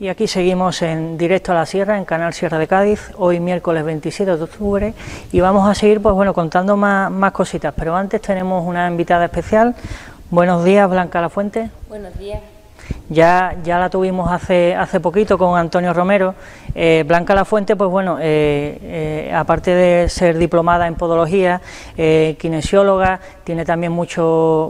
Y aquí seguimos en directo a la sierra, en Canal Sierra de Cádiz, hoy miércoles 27 de octubre, y vamos a seguir pues bueno, contando más cositas, pero antes tenemos una invitada especial. Buenos días, Blanca Lafuente. Buenos días. Ya la tuvimos hace poquito con Antonio Romero. Blanca Lafuente, pues bueno, aparte de ser diplomada en podología, kinesióloga, tiene también muchos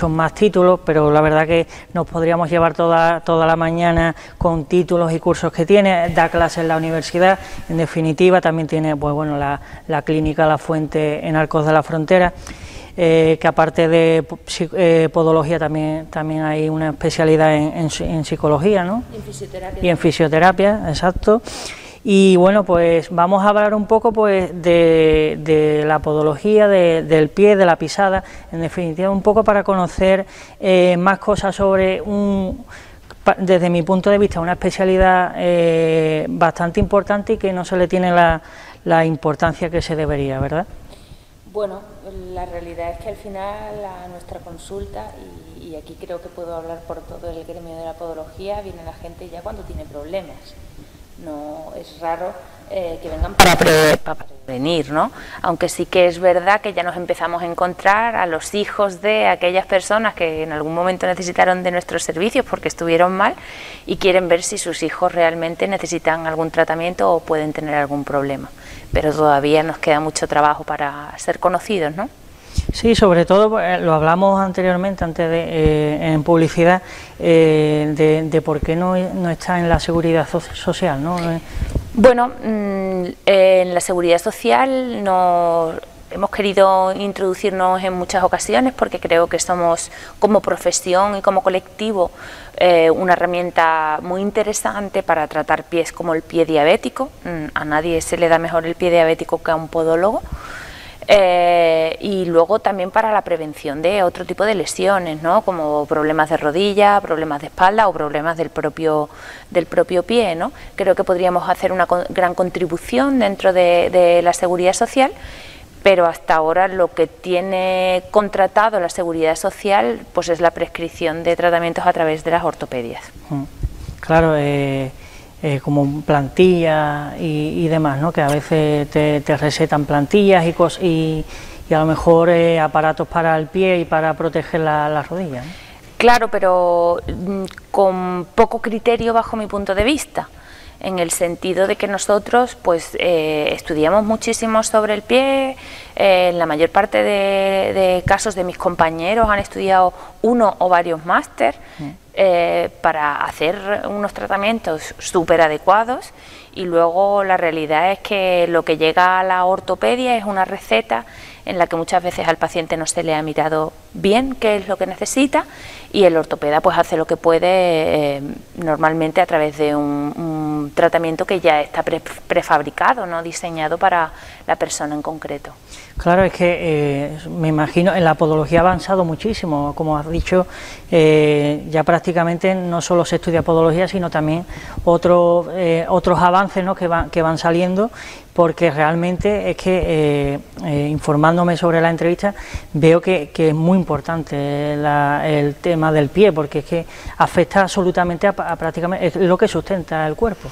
más títulos, pero la verdad que nos podríamos llevar toda la mañana con títulos y cursos que tiene, da clases en la universidad, en definitiva también tiene pues bueno la clínica Lafuente en Arcos de la Frontera. Que aparte de podología también hay una especialidad en psicología, ¿no? En fisioterapia. Y en fisioterapia, exacto. Y bueno, pues vamos a hablar un poco pues de la podología, del pie, de la pisada, en definitiva un poco para conocer más cosas sobre desde mi punto de vista, una especialidad bastante importante y que no se le tiene la importancia que se debería, ¿verdad? Bueno, la realidad es que al final a nuestra consulta, y aquí creo que puedo hablar por todo el gremio de la podología, viene la gente ya cuando tiene problemas. No es raro que vengan para prevenir, ¿no? Aunque sí que es verdad que ya nos empezamos a encontrar a los hijos de aquellas personas que en algún momento necesitaron de nuestros servicios porque estuvieron mal y quieren ver si sus hijos realmente necesitan algún tratamiento o pueden tener algún problema. Pero todavía nos queda mucho trabajo para ser conocidos, ¿no? Sí, sobre todo lo hablamos anteriormente, en publicidad, de por qué no está en la seguridad social, ¿no? Bueno, en la seguridad social hemos querido introducirnos en muchas ocasiones porque creo que somos como profesión y como colectivo una herramienta muy interesante para tratar pies como el pie diabético. A nadie se le da mejor el pie diabético que a un podólogo. Y luego también para la prevención de otro tipo de lesiones, ¿no? Como problemas de rodilla, problemas de espalda o problemas del propio pie, ¿no? Creo que podríamos hacer una gran contribución dentro de la seguridad social, pero hasta ahora lo que tiene contratado la seguridad social pues es la prescripción de tratamientos a través de las ortopedias. Claro, como plantillas y demás, ¿no? Que a veces te recetan plantillas y a lo mejor aparatos para el pie y para proteger la rodilla, ¿no? Claro, pero con poco criterio bajo mi punto de vista, en el sentido de que nosotros pues estudiamos muchísimo sobre el pie. La mayor parte de casos de mis compañeros han estudiado uno o varios máster para hacer unos tratamientos súper adecuados, y luego la realidad es que lo que llega a la ortopedia es una receta en la que muchas veces al paciente no se le ha mirado bien qué es lo que necesita, y el ortopeda pues hace lo que puede normalmente a través de un tratamiento que ya está prefabricado, no diseñado para la persona en concreto. Claro, es que me imagino en la podología ha avanzado muchísimo, como has dicho, ya prácticamente no solo se estudia podología, sino también otros avances, ¿no? que van saliendo, porque realmente es que informándome sobre la entrevista veo que es muy importante el tema del pie, porque es que afecta absolutamente a prácticamente, es lo que sustenta el cuerpo.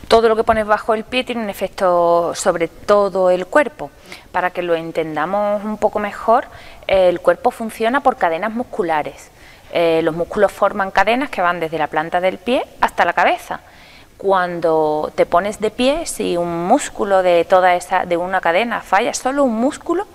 Todo lo que pones bajo el pie tiene un efecto sobre todo el cuerpo. Para que lo entendamos un poco mejor, el cuerpo funciona por cadenas musculares. Los músculos forman cadenas que van desde la planta del pie hasta la cabeza. Cuando te pones de pie, si un músculo de una cadena falla, solo un músculo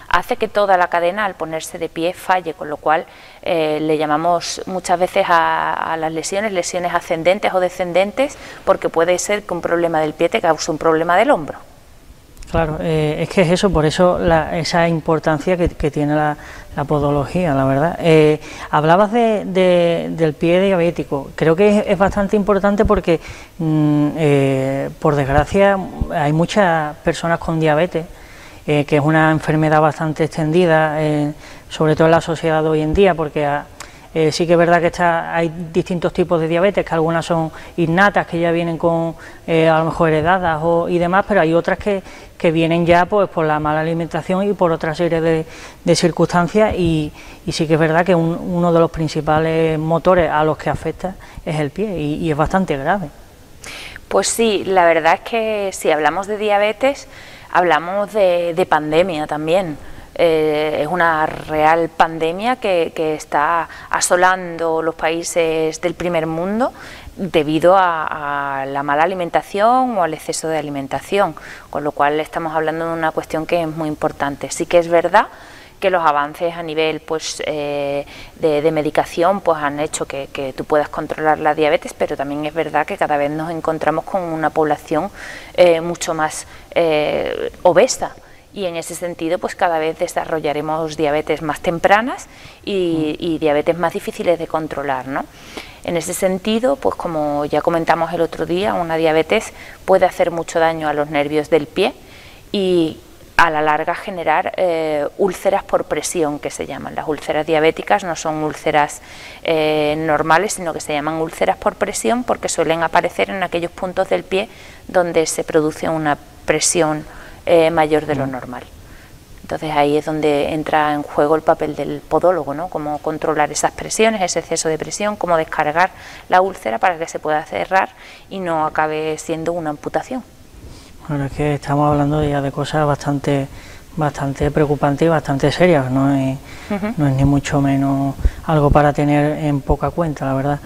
hace que toda la cadena al ponerse de pie falle, con lo cual le llamamos muchas veces a las lesiones ascendentes o descendentes, porque puede ser que un problema del pie te cause un problema del hombro. Claro, es que es eso, por eso esa importancia que tiene la podología, la verdad. Hablabas del pie diabético. Creo que es bastante importante porque, por desgracia, hay muchas personas con diabetes, que es una enfermedad bastante extendida, sobre todo en la sociedad de hoy en día, porque Sí que es verdad que hay distintos tipos de diabetes, que algunas son innatas, que ya vienen con a lo mejor heredadas y demás, pero hay otras que vienen ya pues por la mala alimentación y por otra serie de circunstancias, y sí que es verdad que uno de los principales motores a los que afecta es el pie, y es bastante grave. Pues sí, la verdad es que si hablamos de diabetes, hablamos de pandemia también. Es una real pandemia que está asolando los países del primer mundo debido a la mala alimentación o al exceso de alimentación, con lo cual estamos hablando de una cuestión que es muy importante. Sí que es verdad que los avances a nivel pues, de medicación pues, han hecho que tú puedas controlar la diabetes, pero también es verdad que cada vez nos encontramos con una población mucho más obesa. Y en ese sentido, pues cada vez desarrollaremos diabetes más tempranas y diabetes más difíciles de controlar, ¿no? En ese sentido, pues como ya comentamos el otro día, una diabetes puede hacer mucho daño a los nervios del pie y a la larga generar úlceras por presión, que se llaman. Las úlceras diabéticas no son úlceras normales, sino que se llaman úlceras por presión porque suelen aparecer en aquellos puntos del pie donde se produce una presión mayor de lo normal. Entonces ahí es donde entra en juego el papel del podólogo, ¿no? Cómo controlar esas presiones, ese exceso de presión, cómo descargar la úlcera para que se pueda cerrar y no acabe siendo una amputación. Bueno, es que estamos hablando ya de cosas bastante preocupantes y bastante serias, no es ni mucho menos algo para tener en poca cuenta, la verdad.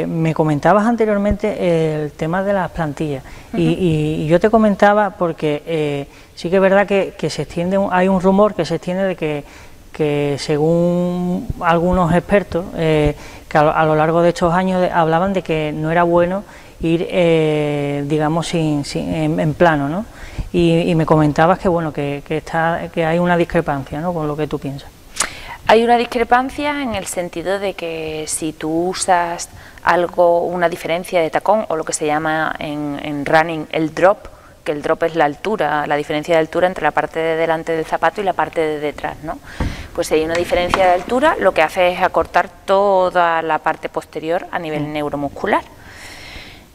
Me comentabas anteriormente el tema de las plantillas, y yo te comentaba porque sí que es verdad que se extiende, hay un rumor que se extiende de que según algunos expertos, que a lo largo de estos años hablaban de que no era bueno ir, digamos, en plano, ¿no? Y me comentabas que bueno que hay una discrepancia, ¿no?, con lo que tú piensas. Hay una discrepancia en el sentido de que si tú usas una diferencia de tacón, o lo que se llama en running el drop, que el drop es la altura, la diferencia de altura entre la parte de delante del zapato y la parte de detrás, ¿no? Pues si hay una diferencia de altura, lo que hace es acortar toda la parte posterior a nivel neuromuscular.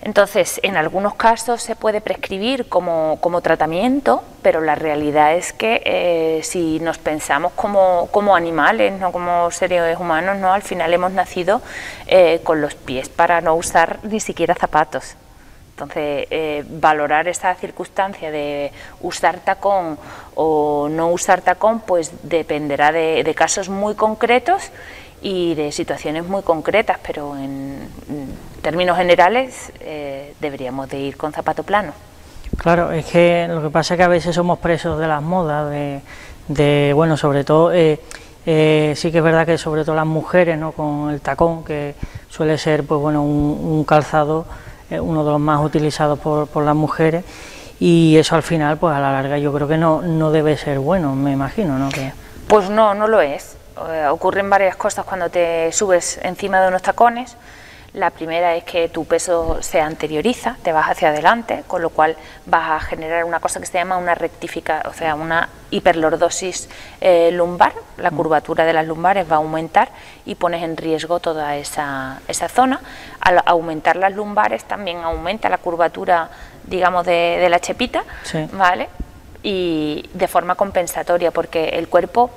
Entonces, en algunos casos se puede prescribir como tratamiento, pero la realidad es que si nos pensamos como animales, no como seres humanos, ¿no? Al final hemos nacido con los pies para no usar ni siquiera zapatos. Entonces, valorar esa circunstancia de usar tacón o no usar tacón, pues dependerá de casos muy concretos y de situaciones muy concretas, pero en términos generales deberíamos de ir con zapato plano. Claro, es que lo que pasa es que a veces somos presos de las modas, bueno, sobre todo, sí que es verdad que sobre todo las mujeres, ¿no?, con el tacón, que suele ser, pues bueno, un calzado, uno de los más utilizados por las mujeres, y eso al final, pues a la larga yo creo que no debe ser bueno, me imagino, ¿no? Pues no lo es. Ocurren varias cosas cuando te subes encima de unos tacones. La primera es que tu peso se anterioriza, te vas hacia adelante, con lo cual vas a generar una cosa que se llama una una hiperlordosis lumbar. La curvatura de las lumbares va a aumentar y pones en riesgo toda esa zona. Al aumentar las lumbares también aumenta la curvatura, digamos, de la chepita, sí, ¿vale? Y de forma compensatoria, porque el cuerpo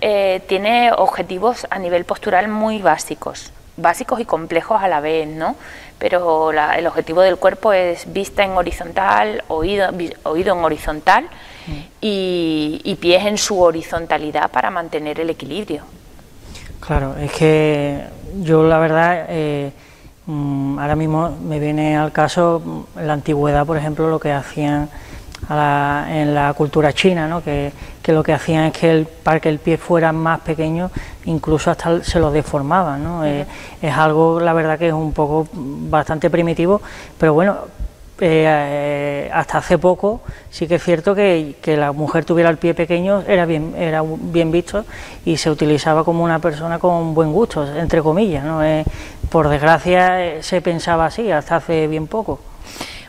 tiene objetivos a nivel postural muy básicos y complejos a la vez, ¿no? Pero el objetivo del cuerpo es vista en horizontal, oído en horizontal y pies en su horizontalidad para mantener el equilibrio. Claro, es que yo la verdad, ahora mismo me viene al caso en la antigüedad, por ejemplo, lo que hacían en la cultura china, ¿no?, que lo que hacían es que para que el pie fuera más pequeño, incluso hasta se lo deformaban, ¿no? Es algo, la verdad, que es un poco bastante primitivo, pero bueno, hasta hace poco sí que es cierto que la mujer tuviera el pie pequeño era bien visto y se utilizaba como una persona con buen gusto, entre comillas, ¿no? Por desgracia se pensaba así hasta hace bien poco.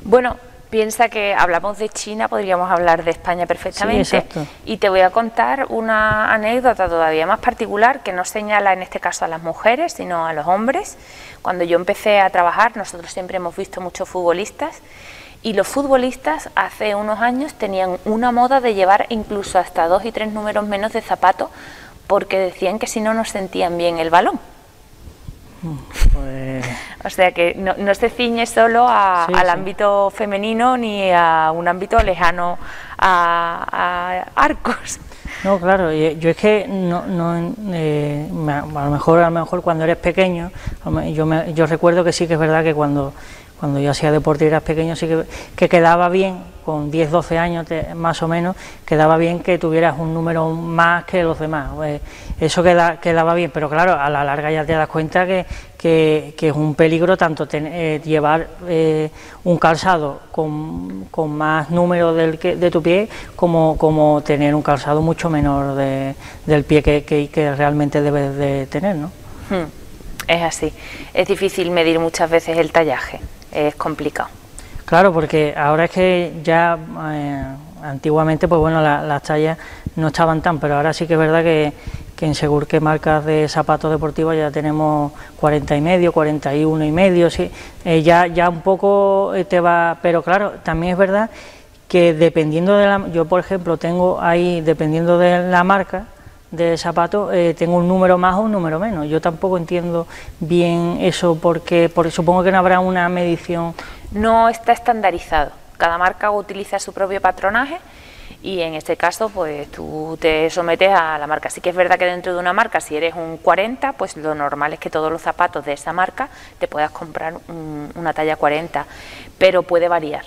Bueno, piensa que hablamos de China, podríamos hablar de España perfectamente. Sí, exacto. Y te voy a contar una anécdota todavía más particular que no señala en este caso a las mujeres, sino a los hombres. Cuando yo empecé a trabajar, nosotros siempre hemos visto muchos futbolistas, y los futbolistas hace unos años tenían una moda de llevar incluso hasta 2 y 3 números menos de zapatos, porque decían que si no, no sentían bien el balón. Pues... O sea que no se ciñe solo al ámbito femenino ni a un ámbito lejano a arcos. No, claro, yo es que a lo mejor cuando eres pequeño, yo recuerdo que sí que es verdad que cuando yo hacía deporte y eras pequeño, sí que quedaba bien, con 10, 12 años más o menos, quedaba bien que tuvieras un número más que los demás. Eso quedaba bien, pero claro, a la larga ya te das cuenta que es un peligro tanto llevar un calzado con más número de tu pie, como tener un calzado mucho menor del pie que realmente debes de tener, ¿no? Es así, es difícil medir muchas veces el tallaje, es complicado. Claro, porque ahora es que ya antiguamente, pues bueno, las tallas no estaban tan, pero ahora sí que es verdad que en según qué marcas de zapatos deportivos ya tenemos 40 y medio, 41 y medio, sí, ya un poco te va, pero claro, también es verdad que dependiendo yo por ejemplo tengo ahí, dependiendo de la marca de zapatos, tengo un número más o un número menos. Yo tampoco entiendo bien eso, porque supongo que no habrá una medición. No está estandarizado, cada marca utiliza su propio patronaje y en este caso pues tú te sometes a la marca. Sí que es verdad que dentro de una marca, si eres un 40, pues lo normal es que todos los zapatos de esa marca te puedas comprar una talla 40, pero puede variar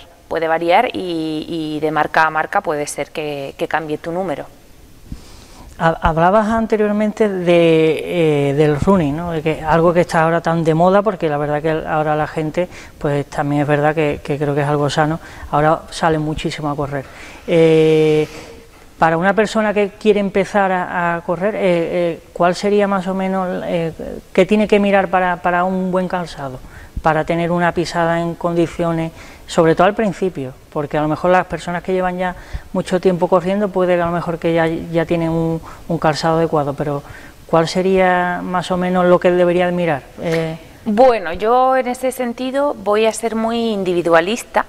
y de marca a marca puede ser que cambie tu número. Hablabas anteriormente del running, ¿no? Algo que está ahora tan de moda, porque la verdad que ahora la gente, pues también es verdad que creo que es algo sano, ahora sale muchísimo a correr. Para una persona que quiere empezar a correr, ¿cuál sería más o menos, qué tiene que mirar para un buen calzado? Para tener una pisada en condiciones, sobre todo al principio, porque a lo mejor las personas que llevan ya mucho tiempo corriendo puede que a lo mejor que ya tienen un calzado adecuado, pero ¿cuál sería más o menos lo que debería mirar? Bueno, yo en ese sentido voy a ser muy individualista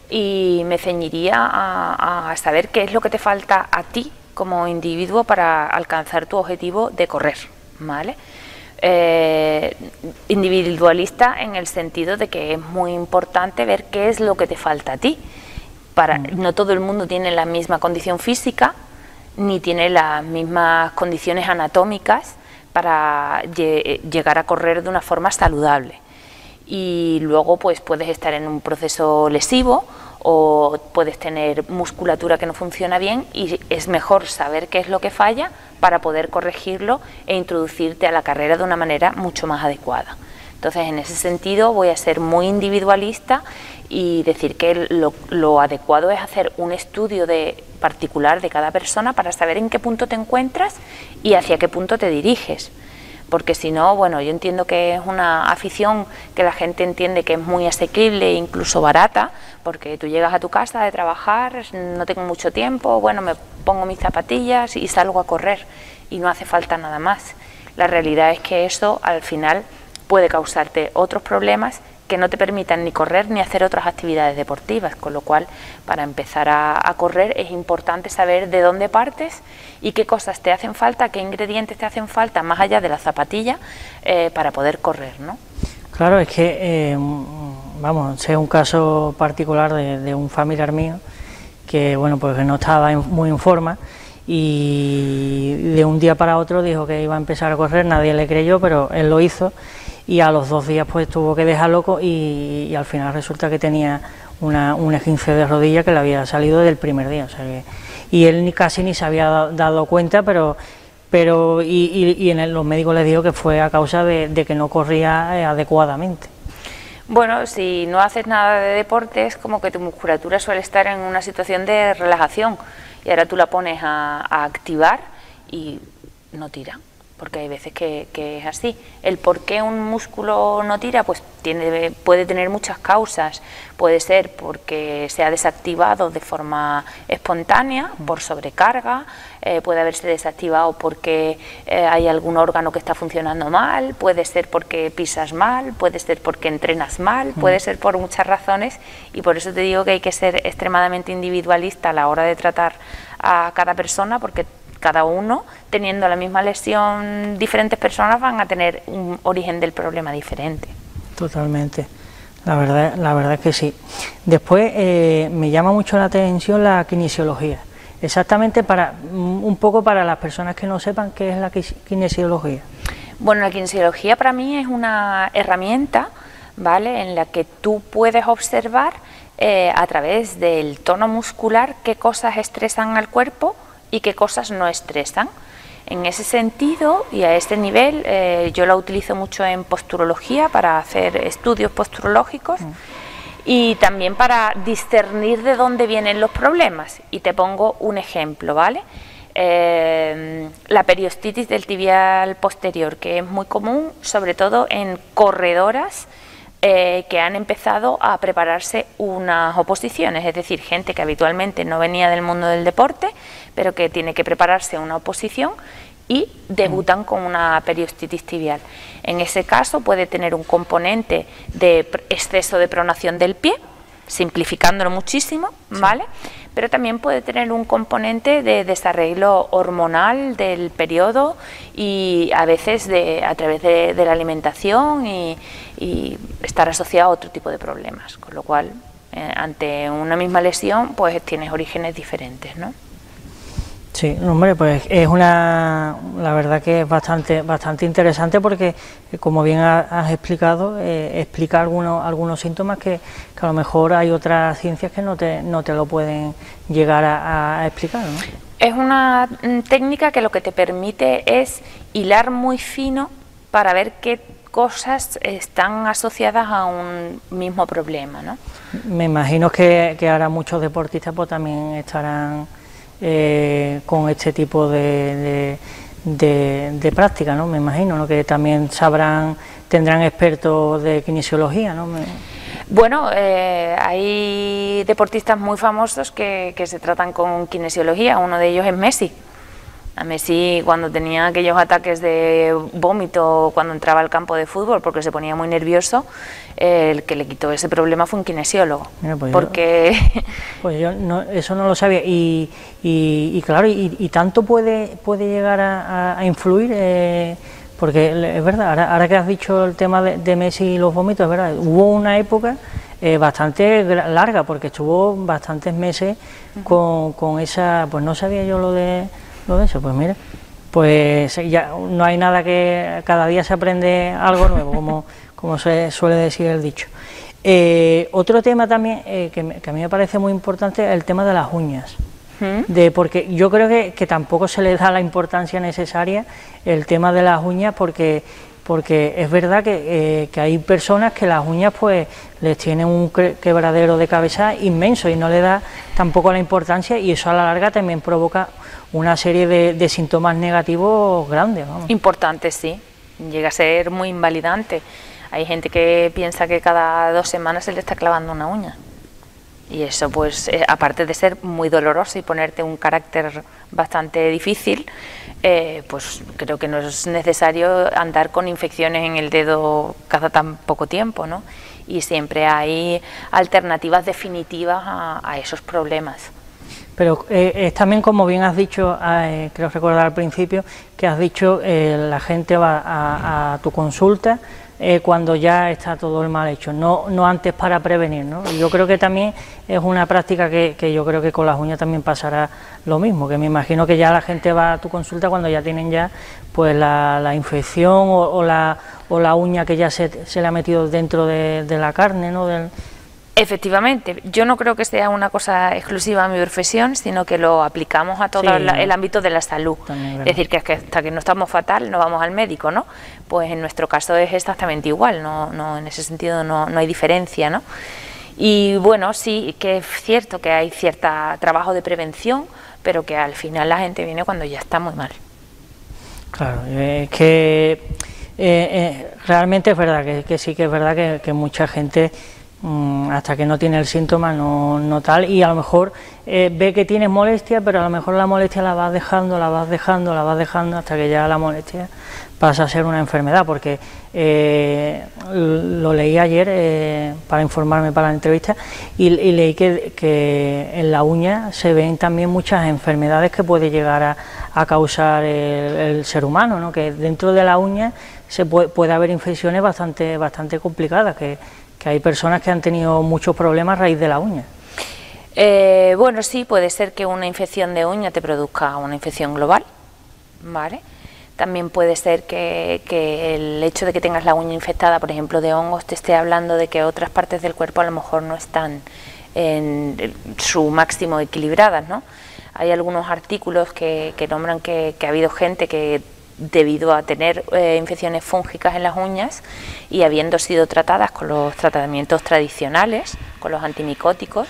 y me ceñiría a saber qué es lo que te falta a ti como individuo para alcanzar tu objetivo de correr, ¿vale? Individualista en el sentido de que es muy importante ver qué es lo que te falta a ti. No todo el mundo tiene la misma condición física ni tiene las mismas condiciones anatómicas para llegar a correr de una forma saludable, y luego pues puedes estar en un proceso lesivo o puedes tener musculatura que no funciona bien, y es mejor saber qué es lo que falla para poder corregirlo e introducirte a la carrera de una manera mucho más adecuada. Entonces, en ese sentido voy a ser muy individualista y decir que lo adecuado es hacer un estudio particular de cada persona para saber en qué punto te encuentras y hacia qué punto te diriges. Porque si no, bueno, yo entiendo que es una afición que la gente entiende que es muy asequible e incluso barata, porque tú llegas a tu casa de trabajar, no tengo mucho tiempo, bueno, me pongo mis zapatillas y salgo a correr y no hace falta nada más. La realidad es que eso al final puede causarte otros problemas que no te permitan ni correr ni hacer otras actividades deportivas, con lo cual para empezar a correr es importante saber de dónde partes y qué cosas te hacen falta, qué ingredientes te hacen falta más allá de la zapatilla para poder correr, ¿no? Claro, es que, vamos, sé un caso particular de un familiar mío que, bueno, pues que no estaba muy en forma, y de un día para otro dijo que iba a empezar a correr, nadie le creyó, pero él lo hizo, y a los 2 días pues tuvo que dejarlo y al final resulta que tenía un esguince de rodilla que le había salido del primer día, o sea y él casi ni se había dado cuenta, pero los médicos les dijo que fue a causa de que no corría adecuadamente. Bueno, si no haces nada de deporte es como que tu musculatura suele estar en una situación de relajación y ahora tú la pones a activar y no tira. porque hay veces que es así. El por qué un músculo no tira, pues puede tener muchas causas. Puede ser porque se ha desactivado de forma espontánea, por sobrecarga, puede haberse desactivado porque hay algún órgano que está funcionando mal, puede ser porque pisas mal, puede ser porque entrenas mal, puede ser por muchas razones, y por eso te digo que hay que ser extremadamente individualista a la hora de tratar a cada persona, porque cada uno, teniendo la misma lesión, diferentes personas van a tener un origen del problema diferente. Totalmente, la verdad es que sí. Después me llama mucho la atención la kinesiología. Exactamente, un poco para las personas que no sepan qué es la kinesiología. Bueno, la kinesiología para mí es una herramienta, ¿vale?, en la que tú puedes observar a través del tono muscular qué cosas estresan al cuerpo y qué cosas no estresan. En ese sentido y a este nivel yo la utilizo mucho en posturología para hacer estudios posturológicos y también para discernir de dónde vienen los problemas. Y te pongo un ejemplo, ¿vale? La periostitis del tibial posterior, que es muy común, sobre todo en corredoras que han empezado a prepararse unas oposiciones, es decir, gente que habitualmente no venía del mundo del deporte, pero que tiene que prepararse una oposición y debutan con una periostitis tibial. En ese caso puede tener un componente de exceso de pronación del pie, simplificándolo muchísimo, ¿vale? Pero también puede tener un componente de desarreglo hormonal del periodo y a veces a través de la alimentación y estar asociado a otro tipo de problemas, con lo cual ante una misma lesión pues tienes orígenes diferentes, ¿no? Sí, hombre, pues es la verdad que es bastante interesante porque, como bien has explicado, explica algunos síntomas que a lo mejor hay otras ciencias que no te lo pueden llegar a explicar, ¿no? Es una técnica que lo que te permite es hilar muy fino para ver qué cosas están asociadas a un mismo problema, ¿no? Me imagino que ahora muchos deportistas pues también estarán con este tipo de práctica, ¿no? Me imagino, ¿no?, que también tendrán expertos de kinesiología, ¿no? Bueno, hay deportistas muy famosos que se tratan con kinesiología. Uno de ellos es Messi. A Messi, cuando tenía aquellos ataques de vómito cuando entraba al campo de fútbol porque se ponía muy nervioso, el que le quitó ese problema fue un kinesiólogo. Mira, pues porque yo eso no lo sabía y claro, y tanto puede llegar a influir, porque es verdad, ahora que has dicho el tema de Messi y los vómitos, es verdad, hubo una época bastante larga porque estuvo bastantes meses con esa, pues no sabía yo lo de eso, pues mira, pues ya no hay nada, que cada día se aprende algo nuevo, como se suele decir el dicho. Otro tema también que a mí me parece muy importante es el tema de las uñas, porque yo creo que tampoco se le da la importancia necesaria el tema de las uñas, porque es verdad que hay personas que las uñas pues les tienen un quebradero de cabeza inmenso y no le da tampoco la importancia, y eso a la larga también provoca una serie de síntomas negativos grandes, vamos. Importante, sí, llega a ser muy invalidante. Hay gente que piensa que cada 2 semanas se le está clavando una uña y eso pues aparte de ser muy doloroso y ponerte un carácter bastante difícil, pues creo que no es necesario andar con infecciones en el dedo cada tan poco tiempo, ¿no? Y siempre hay alternativas definitivas a esos problemas. Pero es también, como bien has dicho, creo recordar al principio, que has dicho la gente va a tu consulta cuando ya está todo el mal hecho, no antes, para prevenir, ¿no? Y yo creo que también es una práctica que yo creo que con las uñas también pasará lo mismo, que me imagino que ya la gente va a tu consulta cuando ya tienen ya pues la infección o la uña que ya se le ha metido dentro de la carne, ¿no? Efectivamente, yo no creo que sea una cosa exclusiva a mi profesión, sino que lo aplicamos a todo el ámbito de la salud. Es decir, que hasta que no estamos fatal no vamos al médico, ¿no? Pues en nuestro caso es exactamente igual, no en ese sentido no hay diferencia, ¿no? Y bueno, sí, que es cierto que hay cierto trabajo de prevención, pero que al final la gente viene cuando ya está muy mal. Claro, es que realmente es verdad que sí que es verdad que mucha gente hasta que no tiene el síntoma no tal, y a lo mejor ve que tienes molestia, pero a lo mejor la molestia la vas dejando hasta que ya la molestia pasa a ser una enfermedad, porque lo leí ayer para informarme para la entrevista y leí que en la uña se ven también muchas enfermedades que puede llegar a causar el ser humano, ¿no? Que dentro de la uña puede haber infecciones bastante complicadas, que hay personas que han tenido muchos problemas a raíz de la uña. Bueno, sí, puede ser que una infección de uña te produzca una infección global, ¿vale? También puede ser que el hecho de que tengas la uña infectada, por ejemplo, de hongos, te esté hablando de que otras partes del cuerpo a lo mejor no están en su máximo equilibradas, ¿no? Hay algunos artículos que nombran que ha habido gente que, debido a tener infecciones fúngicas en las uñas y habiendo sido tratadas con los tratamientos tradicionales, con los antimicóticos,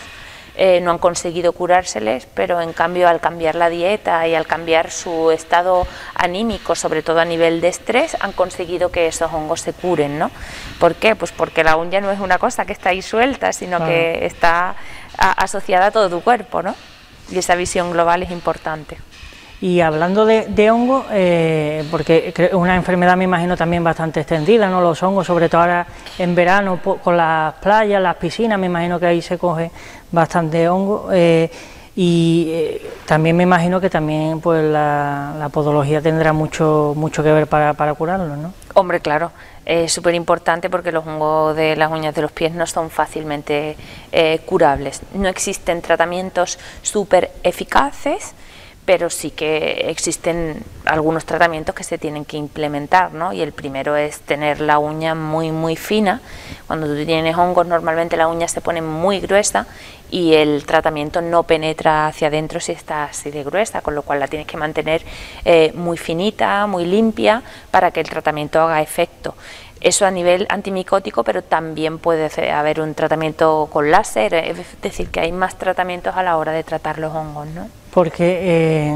no han conseguido curárseles, pero en cambio al cambiar la dieta y al cambiar su estado anímico, sobre todo a nivel de estrés, han conseguido que esos hongos se curen, ¿no? ¿Por qué? Pues porque la uña no es una cosa que está ahí suelta, sino que está asociada a todo tu cuerpo, ¿no? Y esa visión global es importante. Y hablando de hongos, porque es una enfermedad, me imagino, también bastante extendida, ¿no? Los hongos, sobre todo ahora en verano, con las playas, las piscinas, me imagino que ahí se coge bastante hongo. También me imagino que también pues la podología tendrá mucho que ver para curarlo, ¿no? Hombre, claro, es súper importante porque los hongos de las uñas de los pies no son fácilmente curables. No existen tratamientos súper eficaces, pero sí que existen algunos tratamientos que se tienen que implementar, ¿no? Y el primero es tener la uña muy fina. Cuando tú tienes hongos, normalmente la uña se pone muy gruesa y el tratamiento no penetra hacia adentro si está así de gruesa, con lo cual la tienes que mantener muy finita, muy limpia, para que el tratamiento haga efecto. Eso a nivel antimicótico, pero también puede haber un tratamiento con láser, es decir, que hay más tratamientos a la hora de tratar los hongos, ¿no? Porque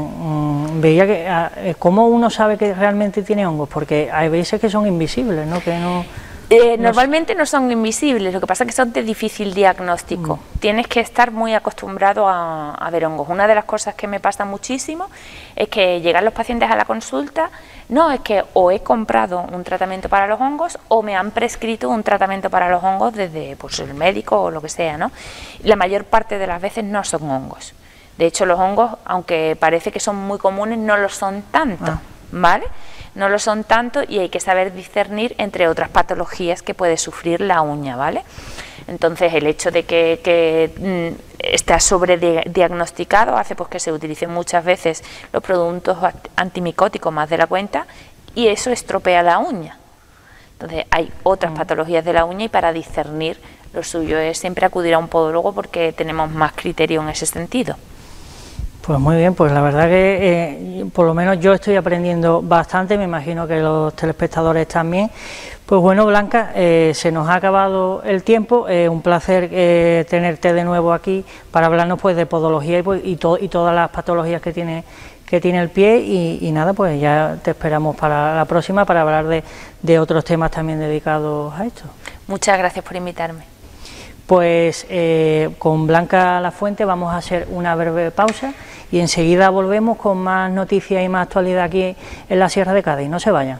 veía que ¿cómo uno sabe que realmente tiene hongos? Porque hay veces que son invisibles, ¿no? Normalmente no son invisibles, lo que pasa es que son de difícil diagnóstico. Tienes que estar muy acostumbrado a ver hongos. Una de las cosas que me pasa muchísimo es que llegan los pacientes a la consulta, no, es que o he comprado un tratamiento para los hongos o me han prescrito un tratamiento para los hongos desde pues, el médico o lo que sea, ¿no? La mayor parte de las veces no son hongos. De hecho, los hongos, aunque parece que son muy comunes, no lo son tanto, ¿vale? No lo son tanto y hay que saber discernir entre otras patologías que puede sufrir la uña, ¿vale? Entonces, el hecho de que está sobrediagnosticado hace pues, que se utilicen muchas veces los productos antimicóticos más de la cuenta y eso estropea la uña. Entonces, hay otras patologías de la uña y para discernir lo suyo es siempre acudir a un podólogo porque tenemos más criterio en ese sentido. Pues muy bien, pues la verdad que por lo menos yo estoy aprendiendo bastante, me imagino que los telespectadores también. Pues bueno, Blanca, se nos ha acabado el tiempo, un placer tenerte de nuevo aquí para hablarnos pues de podología y todas las patologías que tiene el pie y nada, pues ya te esperamos para la próxima para hablar de otros temas también dedicados a esto. Muchas gracias por invitarme. Pues con Blanca Lafuente vamos a hacer una breve pausa y enseguida volvemos con más noticias y más actualidad aquí en la Sierra de Cádiz. No se vayan.